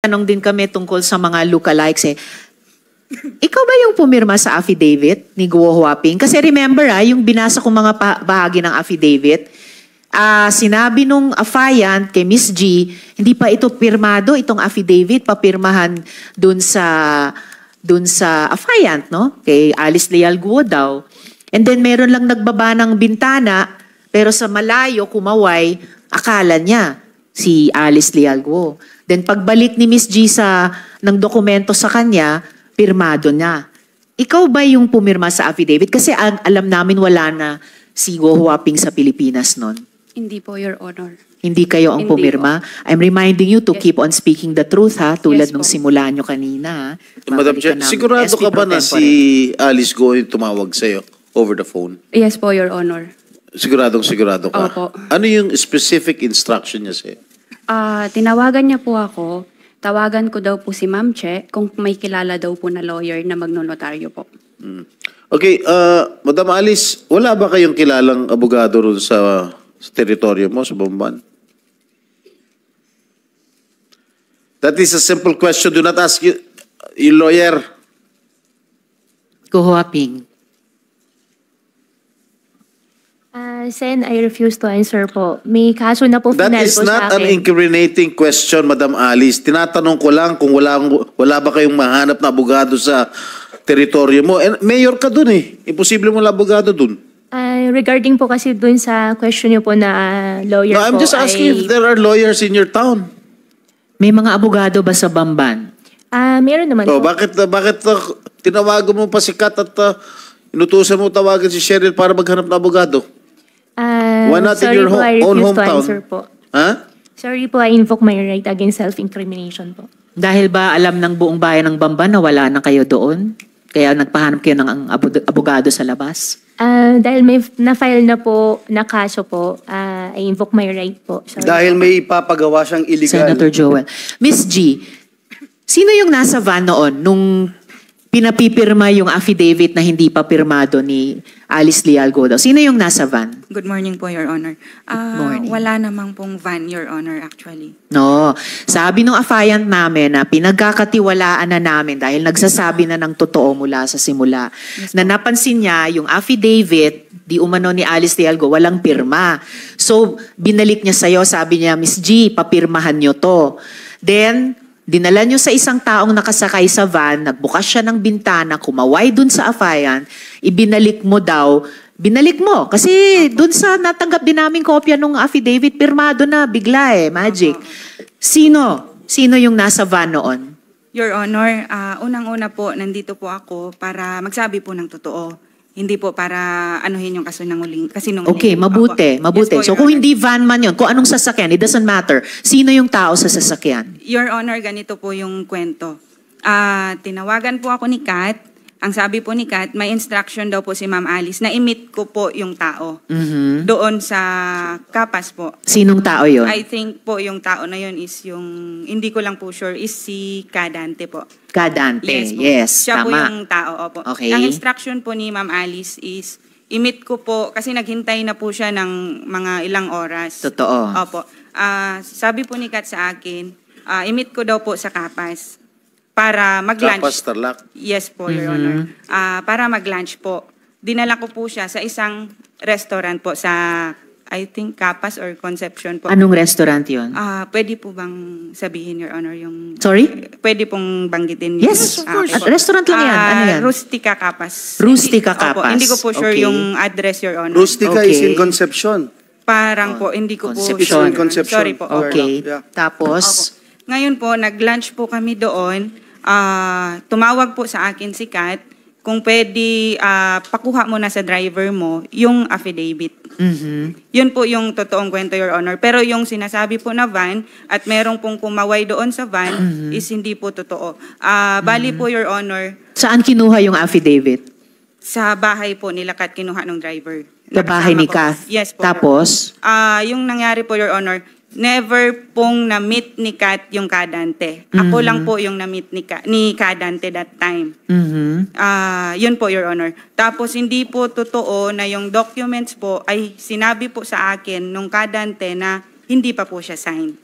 nagtatanong din kami tungkol sa mga lookalikes eh. Ikaw ba yung pumirma sa affidavit ni Guo Huaping? Kasi remember yung binasa kong mga bahagi ng affidavit, sinabi nung affiant kay Miss G, hindi pa ito pirmado, itong affidavit, papirmahan dun sa affiant, no? Kay Alice Leal Guo daw. And then meron lang nagbaba ng bintana, pero sa malayo, kumaway, akala niya si Alice Leal Guo. Then pagbalik ni Miss G ng dokumento sa kanya, pirmado na. Ikaw ba yung pumirma sa affidavit? Kasi alam namin wala na si Guo Huaping sa Pilipinas noon. Hindi po, Your Honor. Hindi kayo ang Hindi pumirma? po. I'm reminding you to Yes. keep on speaking the truth, ha? Tulad Yes nung po. simula nyo kanina. Madam Chair, sigurado ka ba na si Alice Guo yung tumawag sa'yo over the phone? Yes po, Your Honor. Sigurado ka? Opo. Ano yung specific instruction niya sa'yo? Tinawagan niya po ako. Tawagan ko daw po si Ma'am Che kung may kilala daw po na lawyer na magnonotaryo po. Okay, Madam Alice, wala ba kayong kilalang abogado ron sa teritoryo mo, sa Bamban? That is a simple question. Do not ask yung lawyer. Guo Huaping. Sen, I refuse to answer po. May kaso na po That final is po sa not an akin. incriminating question, Madam Alice. Tinatanong ko lang kung wala ba kayong mahanap na abogado sa teritoryo mo. And mayor ka dun eh. Imposible mo lang abogado dun. Regarding po kasi dun sa question niyo po na lawyer No, I'm po just asking if there are lawyers in your town. May mga abogado ba sa Bamban? Meron naman Oh, po. bakit tinawagan mo pa si Kat at inutusan mo tawagan si Cheryl para maghanap ng abogado? Why not in sorry your po, I own refuse to hometown? answer po. Ha? Sorry po, I invoke my right against self-incrimination po. Dahil ba alam ng buong bayan ng Bamban na wala na kayo doon? Kaya nagpahanap kayo ng abogado sa labas? Dahil may na-file na po, na kaso po, I invoke my right po. Sorry Dahil po. may ipapagawa siyang illegal. Senator Joel. Miss G, sino yung nasa van noon nung pinapipirma yung affidavit na hindi pa pirmado ni Alice Leal Guo daw? Sino yung nasa van? Good morning po, Your Honor. morning. Wala namang pong van, Your Honor, actually. No. Sabi nung affiant namin na pinagkakatiwalaan na namin dahil nagsasabi na ng totoo mula sa simula. Na napansin niya yung affidavit, di umano ni Alice Leal Guo, walang pirma. So, binalik niya sa'yo, sabi niya, Miss G, papirmahan niyo to. Then, dinala niyo sa isang taong nakasakay sa van, nagbukas siya ng bintana, kumaway dun sa affiant, ibinalik mo daw, binalik mo. Kasi dun sa natanggap din namin kopya nung affidavit, pirmado na, bigla magic. Sino yung nasa van noon? Your Honor, unang-una po, nandito po ako para magsabi po ng totoo. Hindi po para anuhin yung kasinungaling. Okay, mabuti. Yes po, So Your kung Honor. hindi van man yun, kung anong sasakyan, it doesn't matter. Sino yung tao sa sasakyan? Your Honor, ganito po yung kwento. Tinawagan po ako ni Kat. Ang sabi po ni Kat, may instruction daw po si Ma'am Alice na i-meet ko po yung tao. Doon sa Kapas po. Sinong tao yun? I think po yung tao na yun is yung, hindi ko lang po sure, is si Kadante po. Kadante. Po. Yes, Siya po tama. yung tao, opo. Okay. Ang instruction po ni Ma'am Alice is, i-meet ko po, kasi naghintay na po siya ng mga ilang oras. Totoo. Opo. Sabi po ni Kat sa akin, i-meet ko daw po sa Kapas para mag-lunch. Kapas, Tarlac. Yes po, Your Honor. Para mag-lunch po. Dinala ko po siya sa isang restaurant po sa, I think, Kapas or Concepcion po. Anong restaurant yun? Pwede po bang sabihin, Your Honor, yung... Sorry? Pwede pong banggitin. Yes, of course. Restaurant lang yan. Ano yan? Rustica Kapas. Rustica Opo, Kapas. hindi ko po sure Okay. yung address, Your Honor. Rustica is Okay. in Concepcion. Parang po, hindi ko po Concepcion. sure. Concepcion. Sorry po. Okay. Yeah. Tapos, Ngayon po, nag-lunch po kami doon. Tumawag po sa akin si Kat kung pwede pakuha mo na sa driver mo yung affidavit. Yun po yung totoong kwento, Your Honor. Pero yung sinasabi po na van at merong pong kumaway doon sa van is hindi po totoo. Bali po, Your Honor, saan kinuha yung affidavit? sa bahay po nila Kat kinuha ng driver. Sa bahay ni Nakasama ko. Kath? Yes po. Tapos? Yung nangyari po, Your Honor, never pong na-meet ni Kat yung Kadante. Ako lang po yung na-meet ni Kadante that time. Yun po, Your Honor. Tapos hindi po totoo na yung documents po ay sinabi po sa akin nung Kadante na hindi pa po siya signed.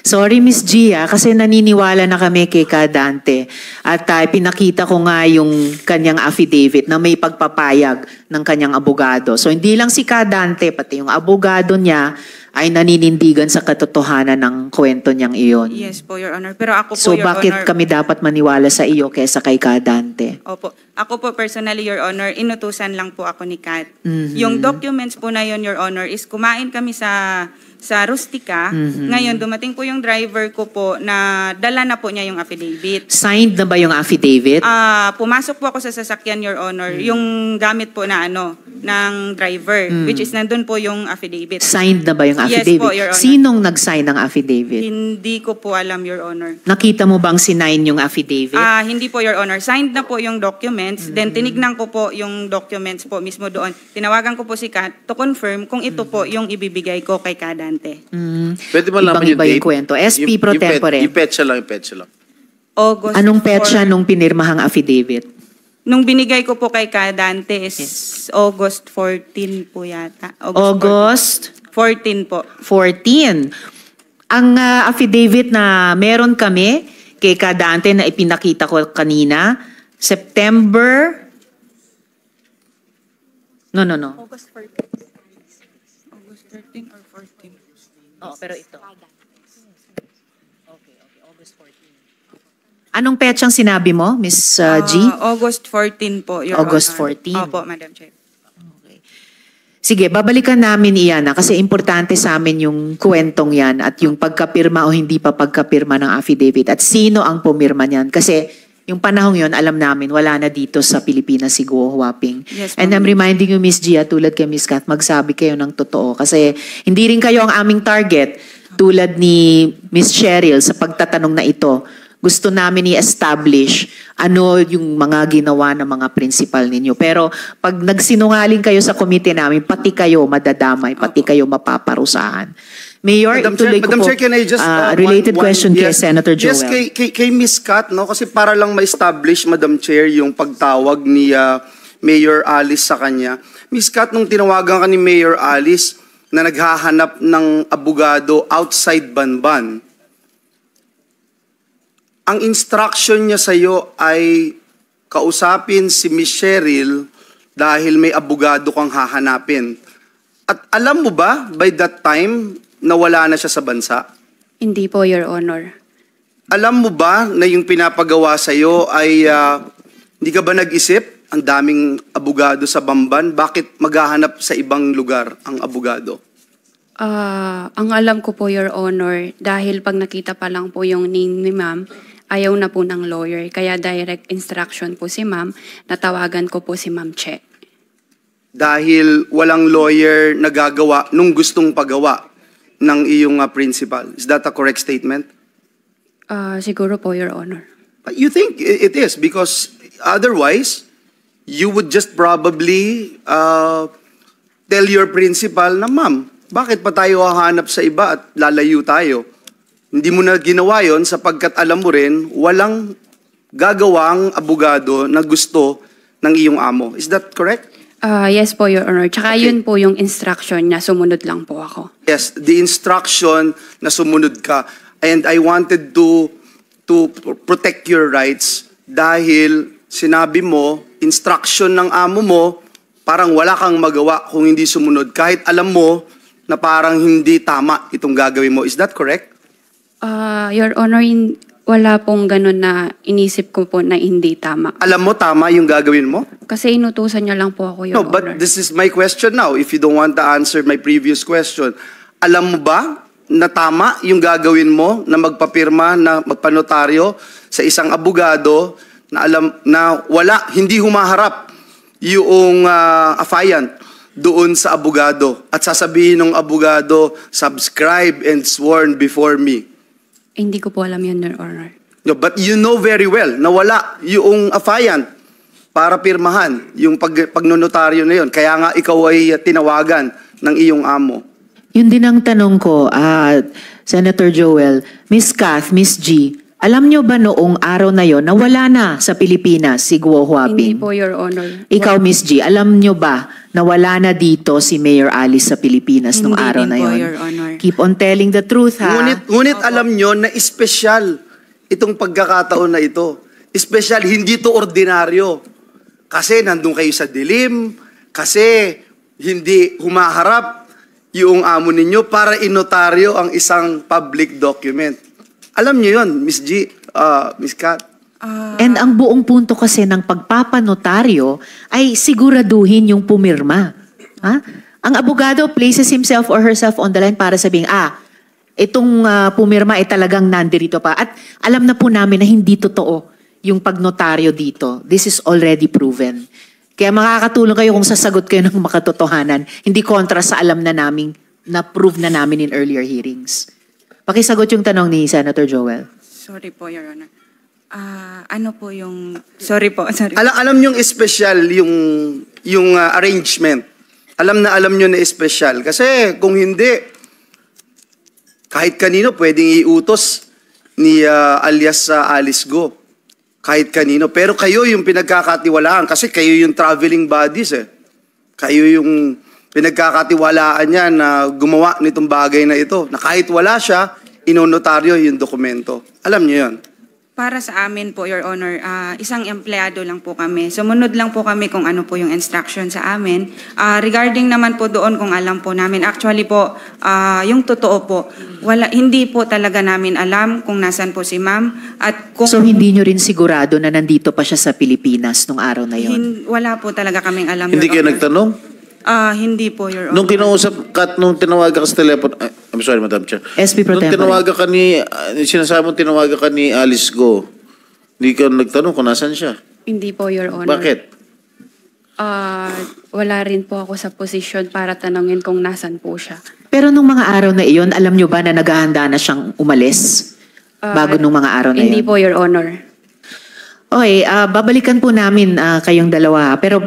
Sorry, Miss Gia, kasi naniniwala na kami kay Ka Dante. At pinakita ko nga yung kanyang affidavit na may pagpapayag ng kanyang abogado. So hindi lang si Ka Dante, pati yung abogado niya ay naninindigan sa katotohanan ng kwento niyang iyon. Yes po, Your Honor. Pero ako po, So Your bakit Honor, kami dapat maniwala sa iyo kaysa kay Ka Dante? Opo. Ako po personally, Your Honor, inutusan lang po ako ni Kat. Mhm. Yung documents po na yun, Your Honor, is kumain kami sa Rustica. Ngayon, dumating po yung driver ko po na dala na po niya yung affidavit. Signed na ba yung affidavit? Pumasok po ako sa sasakyan, Your Honor, yung gamit po na ng driver, which is nandun po yung affidavit. Signed na ba yung Yes affidavit? po, Your Honor. Sinong nag-sign ng affidavit? Hindi ko po alam, Your Honor. Nakita mo bang sinign yung affidavit? Hindi po, Your Honor. Signed na po yung documents. Then tinignan ko po yung documents po mismo doon. Tinawagan ko po si Kat to confirm kung ito po yung ibibigay ko kay Ka Dante. Pwede mo lang Ibang-iba yung kwento. SP pro tempore. Yung petsa lang. August Anong 4. petsa nung pinirmahang affidavit? Nung binigay ko po kay Ka Dante is August 14 po yata. August 14 po. 14. Ang affidavit na meron kami kay Ka Dante na ipinakita ko kanina, September... No. August 13 or 14? Oo, pero ito. Okay, August 14. Anong petsang sinabi mo, Miss G? August 14 po, Your August Honor. 14. Opo, Madam Chair. Okay. Sige, babalikan namin iyan kasi importante sa amin yung kwentong yan at yung pagkapirma o hindi pa pagkapirma ng affidavit at sino ang pumirma niyan. Kasi yung panahong yon alam namin, wala na dito sa Pilipinas si Guo Huaping. Yes, And ma'am. I'm reminding you, Miss Gia, tulad kay Miss Kat, magsabi kayo ng totoo. Kasi hindi rin kayo ang aming target tulad ni Miss Cheryl sa pagtatanong na ito. Gusto namin i-establish ano yung mga ginawa ng mga principal ninyo. Pero pag nagsinungaling kayo sa komite namin, pati kayo madadamay, pati kayo mapaparusahan. Mayor, ituloy ko Madam po, Chair, can I just... related question kay Senator Joel. Yes, kay Ms. Kat, no? Kasi para lang ma-establish, Madam Chair, yung pagtawag ni Mayor Alice sa kanya. Ms. Kat, nung tinawagan ka ni Mayor Alice na naghahanap ng abogado outside Banban, ang instruction niya sa'yo ay kausapin si Ms. Cheryl dahil may abogado kang hahanapin. At alam mo ba, by that time, nawala na siya sa bansa? Hindi po, Your Honor. Alam mo ba na yung pinapagawa sa'yo ay hindi ka ba nag-isip? Ang daming abogado sa Bamban, bakit maghahanap sa ibang lugar ang abogado? Ang alam ko po, Your Honor, dahil pag nakita pa lang po yung name ni ma'am, ayaw na po ng lawyer. Kaya direct instruction po si ma'am, natawagan ko po si Ma'am Che. Dahil walang lawyer na gagawa nung gustong pagawa ng iyong principal. Is that a correct statement? Siguro po, Your Honor. You think it is because otherwise, you would just probably tell your principal na, ma'am, bakit pa tayo hahanap sa iba at lalayo tayo? Hindi mo na ginawa yon sapagkat alam mo rin, walang gagawang abogado na gusto ng iyong amo. Is that correct? Yes po, Your Honor. Tsaka Okay. yun po yung instruction niya, sumunod lang po ako. Yes, the instruction na sumunod ka. And I wanted to protect your rights dahil sinabi mo, instruction ng amo mo, parang wala kang magawa kung hindi sumunod. Kahit alam mo na parang hindi tama itong gagawin mo. Is that correct? Your Honor, wala pong ganun na inisip ko po na hindi tama. Alam mo tama yung gagawin mo? Kasi inutusan niya lang po ako, Your No, Honor. but this is my question now. If you don't want to answer my previous question, alam mo ba na tama yung gagawin mo na magpapirma, na magpanotaryo sa isang abogado na alam na hindi humaharap yung affiant doon sa abogado at sasabihin ng abogado, subscribe and sworn before me. Hindi ko po alam yun, Your Honor. No, but you know very well na wala yung affiant para pirmahan yung pagnonotaryo na yun. Kaya nga ikaw ay tinawagan ng iyong amo. Yun din ang tanong ko, Senator Joel, Miss Kath, Miss G, Alam nyo ba noong araw na yon na wala na sa Pilipinas si Guo Hindi Huaping? po, Your Honor. Ikaw, Miss G, alam nyo ba na wala na dito si Mayor Alice sa Pilipinas nung Hindi araw din na po, yon? Your Honor. Keep on telling the truth, ha? Ngunit alam nyo na espesyal itong pagkakataon na ito. Espesyal, hindi to ordinaryo. Kasi nandun kayo sa dilim, kasi hindi humaharap yung amo ninyo para inotaryo ang isang public document. Alam nyo yun, Miss G, Miss Kat. And ang buong punto kasi ng pagpapanotaryo ay siguraduhin yung pumirma. Ha? Ang abogado places himself or herself on the line para sabihin, itong pumirma ay talagang nandirito pa. At alam na po namin na hindi totoo yung pagnotaryo dito. This is already proven. Kaya makakatulong kayo kung sasagot kayo ng makatotohanan, hindi kontra sa alam na namin, na-prove na namin in earlier hearings. Pakisagot yung tanong ni Senator Joel. Sorry po, Your Honor. Ano po yung... Sorry po, sorry. Alam nyo yung espesyal yung arrangement. Alam nyo na espesyal. Kasi kung hindi, kahit kanino pwedeng iutos ni alias Alice Go. Kahit kanino. Pero kayo yung pinagkakatiwalaan kasi kayo yung traveling bodies eh. Kayo yung pinagkakatiwalaan niya na gumawa nitong bagay na ito. Na kahit wala siya, inonotaryo yung dokumento. Alam niyo yun. Para sa amin po, Your Honor, isang empleyado lang po kami. Sumunod lang po kami kung ano po yung instruction sa amin. Regarding naman po doon kung alam po namin, actually po, yung totoo po, hindi po talaga namin alam kung nasan po si ma'am. At kung So hindi nyo rin sigurado na nandito pa siya sa Pilipinas nung araw na yon? wala po talaga kaming alam, Hindi Your kayo Honor. nagtanong? Hindi po, Your Honor. Nung kinausap ka, nung tinawagan ka sa telepono, I'm sorry, Madam Chair. SP Pro Nung Tempore. tinawagan ka sinasabi mo tinawagan ka ni Alice Go, hindi ka nagtanong kung nasan siya. Hindi po, Your Honor. Bakit? Wala rin po ako sa posisyon para tanungin kung nasan po siya. Pero nung mga araw na iyon, alam nyo ba na naghahanda na siyang umalis? Bago nung mga araw na Hindi iyon? po, Your Honor. Okay, babalikan po namin kayong dalawa. Pero